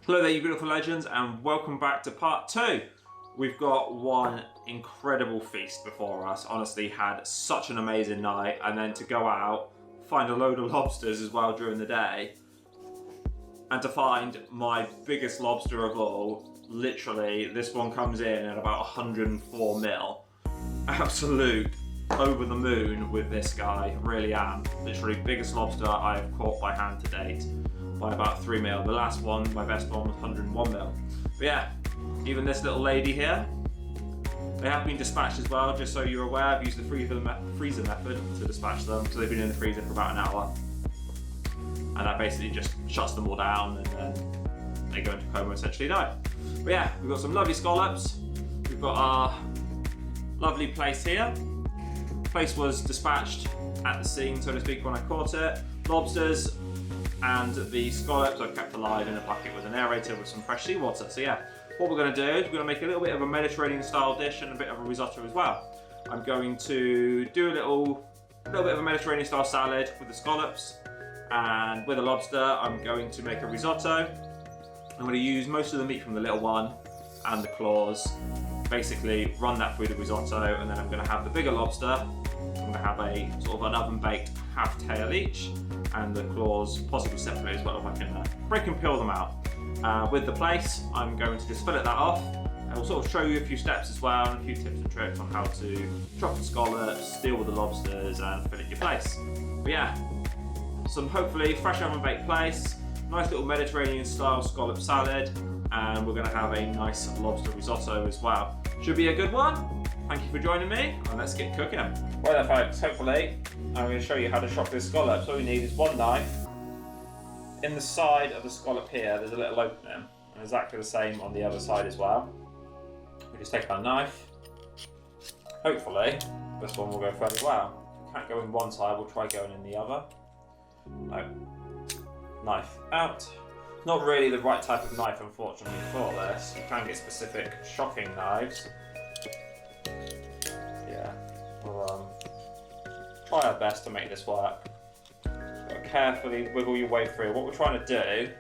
Hello there, you beautiful legends, and welcome back to part 2. We've got one incredible feast before us. Honestly, had such an amazing night, and then to go out, find a load of lobsters as well during the day, and to find my biggest lobster of all. Literally, this one comes in at about 104 mil. Absolute over the moon with this guy, really am. Literally biggest lobster I have caught by hand to date, by about 3 mil. The last one, my best one, was 101 mil. But yeah, even this little lady here, they have been dispatched as well, just so you're aware. I've used the freezer method to dispatch them, so they've been in the freezer for about an hour. And that basically just shuts them all down, and then they go into coma, essentially die. But yeah, we've got some lovely scallops. We've got our lovely Plaice here. Plaice was dispatched at the scene, so to speak, when I caught it. Lobsters and the scallops I've kept alive in a bucket with an aerator with some fresh seawater. So yeah, what we're going to do is we're going to make a little bit of a Mediterranean style dish and a bit of a risotto as well. I'm going to do a little bit of a Mediterranean style salad with the scallops, and with a lobster I'm going to make a risotto. I'm going to use most of the meat from the little one and the claws, basically run that through the risotto, and then I'm going to have the bigger lobster. I'm going to have a sort of an oven baked half tail each, and the claws possibly separate as well if I can break and peel them out. With the Plaice, I'm going to just fillet that off, and we'll sort of show you a few steps as well, and a few tips and tricks on how to chop the scallops, deal with the lobsters, and fillet your Plaice. But yeah, some hopefully fresh oven baked Plaice, nice little Mediterranean style scallop salad, and we're going to have a nice lobster risotto as well. Should be a good one. Thank you for joining me, and let's get cooking. Right there folks, hopefully I'm going to show you how to chop this scallop. So all you need is one knife. In the side of the scallop here there's a little opening, and exactly the same on the other side as well. We just take our knife. Hopefully this one will go fairly well. If we can't go in one side, we'll try going in the other. No. Knife out. Not really the right type of knife, unfortunately, for this. You can get specific shocking knives. Yeah, we'll try our best to make this work. But carefully wiggle your way through. What we're trying to do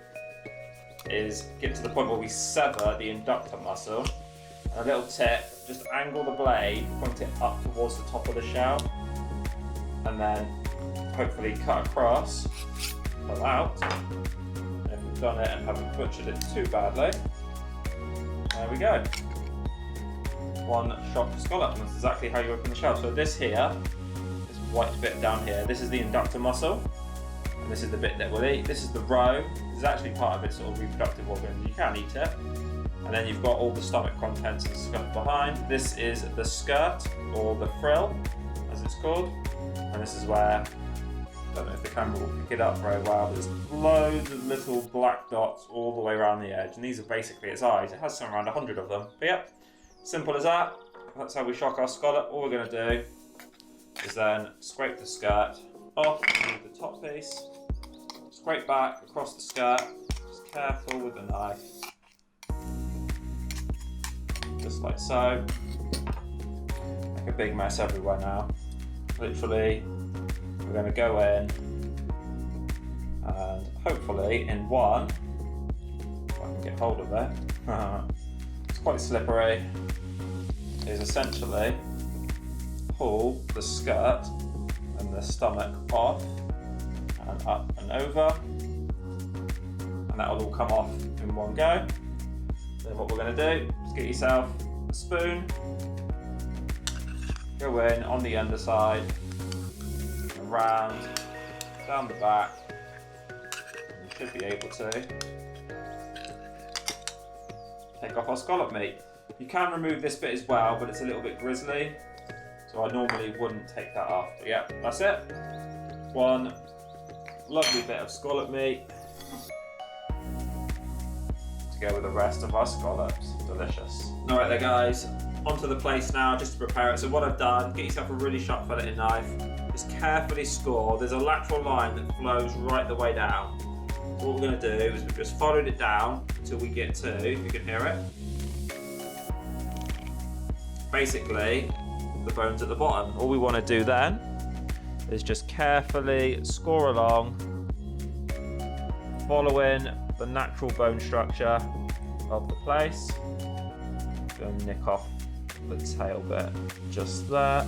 is get to the point where we sever the inductor muscle. And a little tip, just angle the blade, point it up towards the top of the shell, and then hopefully cut across, pull out. And if we've done it and haven't butchered it too badly, there we go. One shot scallop, and that's exactly how you open the shell. So this here, this white bit down here, this is the inductor muscle, and this is the bit that we'll eat. This is the roe. This is actually part of its sort of reproductive organ. You can eat it. And then you've got all the stomach contents and stuff behind. This is the skirt, or the frill, as it's called. And this is where, I don't know if the camera will pick it up very well, there's loads of little black dots all the way around the edge, and these are basically its eyes. It has around 100 of them. But yep, simple as that. That's how we shock our scallop. All we're going to do is then scrape the skirt off, remove the top piece, scrape back across the skirt, just careful with the knife, just like so. Make a big mess everywhere now. Literally, we're going to go in, and hopefully in one, if I can get hold of it, it's quite slippery, is essentially pull the skirt and the stomach off and up and over, and that will all come off in one go. Then what we're going to do is get yourself a spoon, go in on the underside, around, down the back, and you should be able to take off our scallop meat. You can remove this bit as well, but it's a little bit grisly, so I normally wouldn't take that off. But yeah, that's it. One lovely bit of scallop meat to go with the rest of our scallops. Delicious. Alright there guys, onto the Plaice now just to prepare it. So what I've done, get yourself a really sharp filleting knife, just carefully score. There's a lateral line that flows right the way down. So what we're going to do is we've just followed it down until we get to, if you can hear it, basically the bones at the bottom. All we want to do then is just carefully score along, following the natural bone structure of the Plaice. Going to nick off the tail bit just there.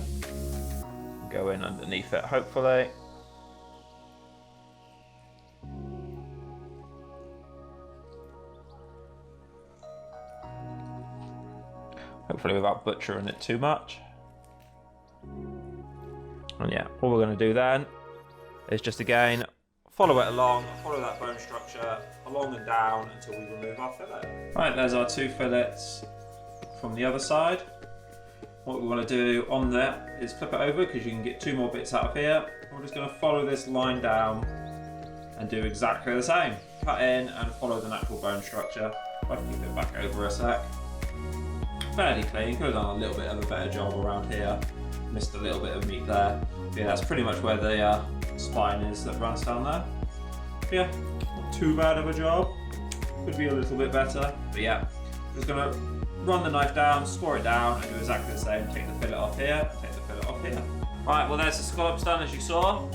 Go in underneath it, hopefully. Hopefully without butchering it too much. And yeah, all we're going to do then is just again follow it along, follow that bone structure along and down until we remove our fillet. Right, there's our 2 fillets from the other side. What we want to do on there is flip it over because you can get 2 more bits out of here. We're just going to follow this line down and do exactly the same. Cut in and follow the natural bone structure. If I can flip it back over a sec. Fairly clean, could have done a little bit of a better job around here. Missed a little bit of meat there. But yeah, that's pretty much where the spine is that runs down there. But yeah, not too bad of a job. Could be a little bit better. But yeah, just gonna run the knife down, score it down, and do exactly the same. Take the fillet off here, take the fillet off here. Right, well there's the scallops done as you saw.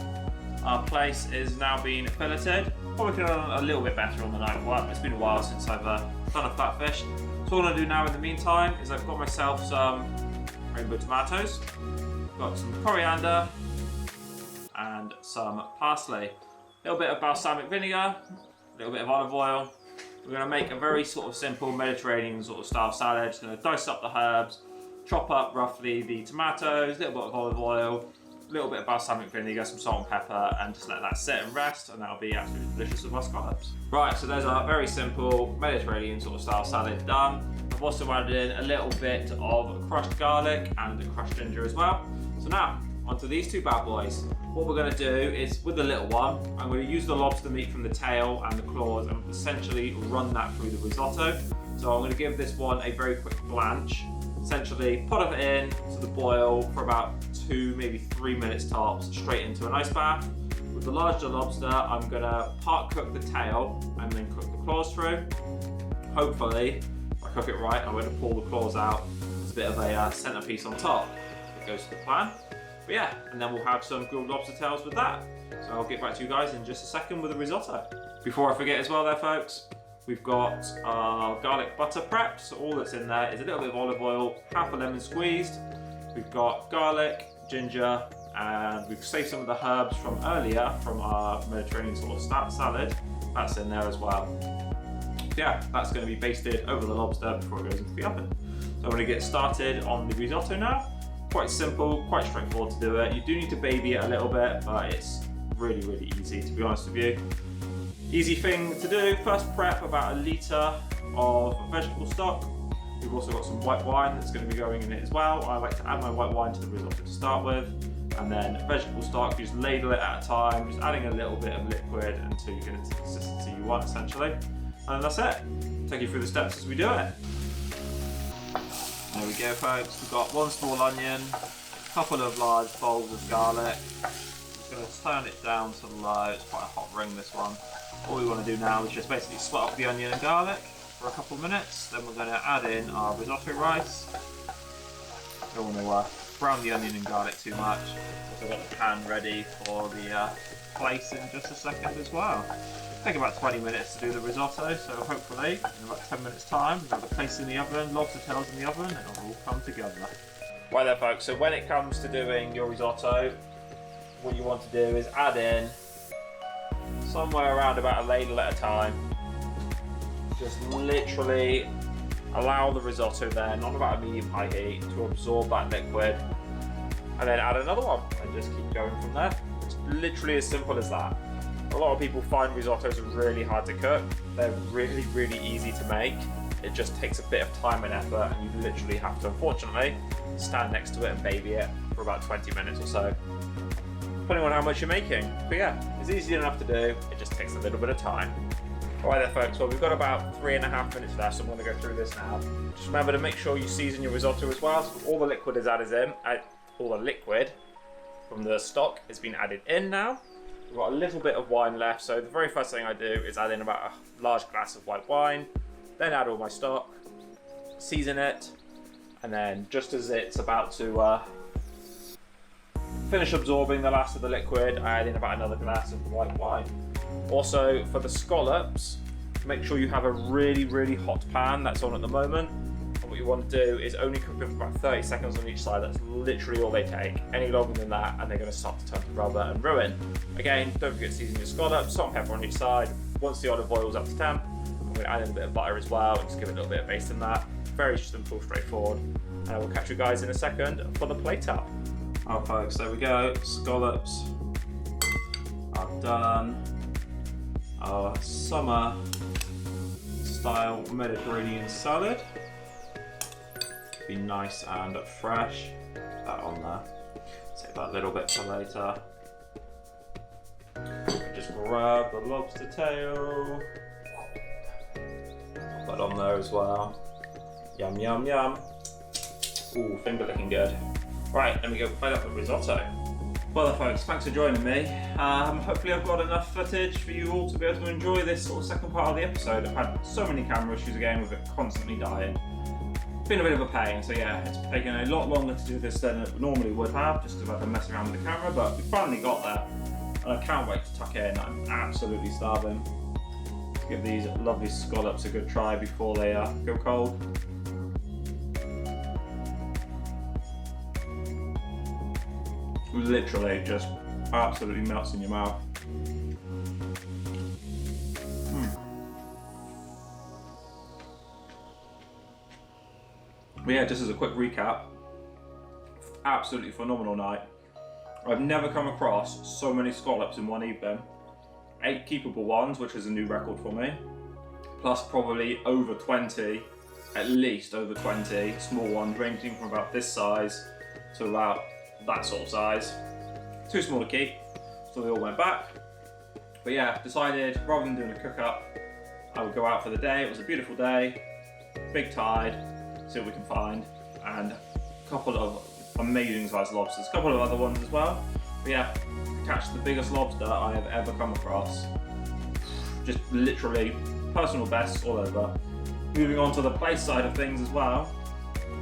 Our Plaice is now being filleted. Probably could have done a little bit better on the knife work. It's been a while since I've done a flatfish. So all I'm gonna do now in the meantime is I've got myself some rainbow tomatoes, got some coriander and some parsley. A little bit of balsamic vinegar, a little bit of olive oil. We're going to make a very sort of simple Mediterranean sort of style salad. Just going to dice up the herbs, chop up roughly the tomatoes, a little bit of olive oil, a little bit of balsamic vinegar, some salt and pepper, and just let that sit and rest, and that'll be absolutely delicious with our scallops. Right, so there's our very simple Mediterranean sort of style salad done. I've also added in a little bit of crushed garlic and crushed ginger as well. So now, onto these 2 bad boys. What we're going to do is, with the little one, I'm going to use the lobster meat from the tail and the claws and essentially run that through the risotto. So I'm going to give this one a very quick blanch. Essentially, put it in to the boil for about 2, maybe 3 minutes tops, straight into an ice bath. With the larger lobster, I'm going to part cook the tail and then cook the claws through. Hopefully, if I cook it right, I'm going to pull the claws out. There's a bit of a centerpiece on top. It goes to the plan. But yeah, and then we'll have some grilled lobster tails with that. So I'll get back to you guys in just a second with the risotto. Before I forget as well there folks, we've got our garlic butter prepped. So all that's in there is a little bit of olive oil, half a lemon squeezed. We've got garlic, ginger, and we've saved some of the herbs from earlier from our Mediterranean sort of salad. That's in there as well. Yeah, that's going to be basted over the lobster before it goes into the oven. So I'm going to get started on the risotto now. Quite simple, quite straightforward to do it. You do need to baby it a little bit, but it's really, really easy to be honest with you. Easy thing to do, first prep about 1 litre of vegetable stock. We've also got some white wine that's going to be going in it as well. I like to add my white wine to the risotto to start with. And then vegetable stock, you just ladle it at a time, just adding a little bit of liquid until you get it to the consistency you want essentially. And that's it. Take you through the steps as we do it. There we go folks, we've got 1 small onion, a couple of large bowls of garlic. Just going to turn it down to low, it's quite a hot ring this one. All we want to do now is just basically sweat off the onion and garlic for a couple of minutes. Then we're going to add in our risotto rice. Don't want to brown the onion and garlic too much. Also got the pan ready for the Plaice in just a second as well. Take about 20 minutes to do the risotto, so hopefully in about 10 minutes time we've got the Plaice in the oven, lobster tails in the oven, and it'll all come together. Right there folks, so when it comes to doing your risotto, what you want to do is add in somewhere around about a ladle at a time. Just literally allow the risotto then on about a medium-high heat to absorb that liquid, and then add another one and just keep going from there. It's literally as simple as that. A lot of people find risottos are really hard to cook. They're really, really easy to make. It just takes a bit of time and effort, and you literally have to, unfortunately, stand next to it and baby it for about 20 minutes or so, depending on how much you're making. But yeah, it's easy enough to do. It just takes a little bit of time. All right there folks, well we've got about 3.5 minutes left, so I'm going to go through this now. Just remember to make sure you season your risotto as well, so all the liquid is added in. All the liquid from the stock has been added in now. We've got a little bit of wine left, so the very first thing I do is add in about a large glass of white wine, then add all my stock, season it, and then just as it's about to finish absorbing the last of the liquid, I add in about another glass of white wine. Also, for the scallops, make sure you have a really, really hot pan that's on at the moment. And what you want to do is only cook them for about 30 seconds on each side. That's literally all they take. Any longer than that, and they're going to start to turn to rubber and ruin. Again, don't forget to season your scallops, salt and pepper on each side. Once the olive oil is up to temp, I'm going to add in a bit of butter as well, and just give it a little bit of base in that. Very simple, straightforward. And I will catch you guys in a second for the plate up. Oh folks, there we go. Scallops are done. Our summer style Mediterranean salad. Be nice and fresh. Put that on there. Save that little bit for later. Just grab the lobster tail. Put that on there as well. Yum, yum, yum. Ooh, finger looking good. Right, let me go plate up the risotto. Well folks, thanks for joining me. Hopefully I've got enough footage for you all to be able to enjoy this sort of second part of the episode. I've had so many camera issues again with it constantly dying. It's been a bit of a pain, so yeah, it's taken a lot longer to do this than it normally would have, just because I've been messing around with the camera, but we finally got there. And I can't wait to tuck in. I'm absolutely starving. To give these lovely scallops a good try before they go cold. Literally just absolutely melts in your mouth. But yeah, just as a quick recap, absolutely phenomenal night. I've never come across so many scallops in one evening. 8 keepable ones, which is a new record for me, plus probably over 20, at least over 20 small ones, ranging from about this size to about that sort of size. Too small to keep, so they all went back. But yeah, decided rather than doing a cook up, I would go out for the day. It was a beautiful day, big tide, see what we can find, and a couple of amazing sized lobsters, a couple of other ones as well. But yeah, catch the biggest lobster I have ever come across. Just literally personal bests all over. Moving on to the Plaice side of things as well,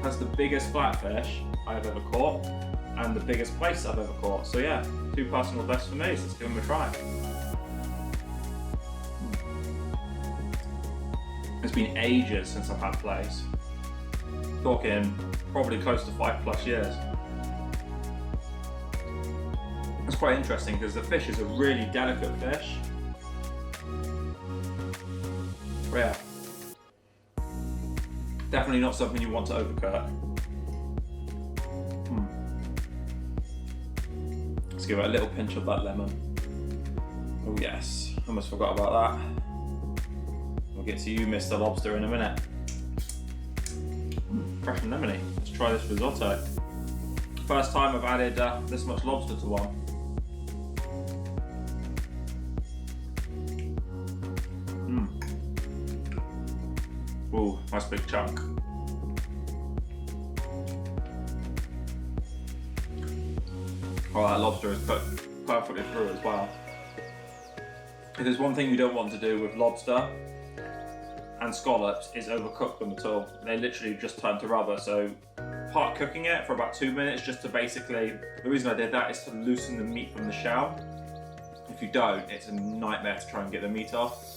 has the biggest flatfish I have ever caught and the biggest Plaice I've ever caught. So yeah, 2 personal bests for me, so let's give them a try. It's been ages since I've had Plaice. Talking probably close to 5+ years. It's quite interesting because the fish is a really delicate fish. But yeah, definitely not something you want to overcook. Let's give it a little pinch of that lemon. Oh yes, almost forgot about that. We'll get to you, Mr. Lobster, in a minute. Fresh and lemony. Let's try this risotto. First time I've added this much lobster to one. Ooh, nice big chunk. Oh, that lobster is cooked perfectly through as well. If there's one thing you don't want to do with lobster and scallops is overcook them at all. They literally just turn to rubber, so part cooking it for about 2 minutes just to basically, the reason I did that is to loosen the meat from the shell. If you don't, it's a nightmare to try and get the meat off.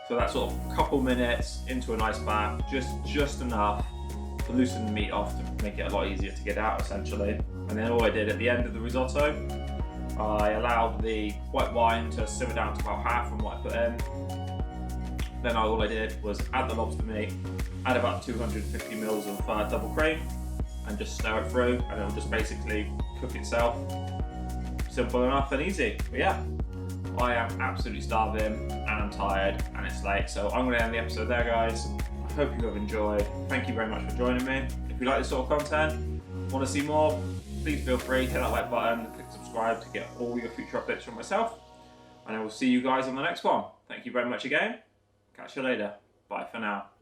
So that sort of couple minutes into an ice bath, just enough to loosen the meat off to make it a lot easier to get out essentially. And then all I did at the end of the risotto, I allowed the white wine to simmer down to about half from what I put in. Then all I did was add the lobster meat, add about 250 mils of double cream, and just stir it through, and it'll just basically cook itself. Simple enough and easy. But yeah, I am absolutely starving and I'm tired and it's late, so I'm going to end the episode there, guys. I hope you have enjoyed. Thank you very much for joining me. If you like this sort of content, want to see more, please feel free to hit that like button, click subscribe to get all your future updates from myself, and I will see you guys on the next one. Thank you very much again. Catch you later. Bye for now.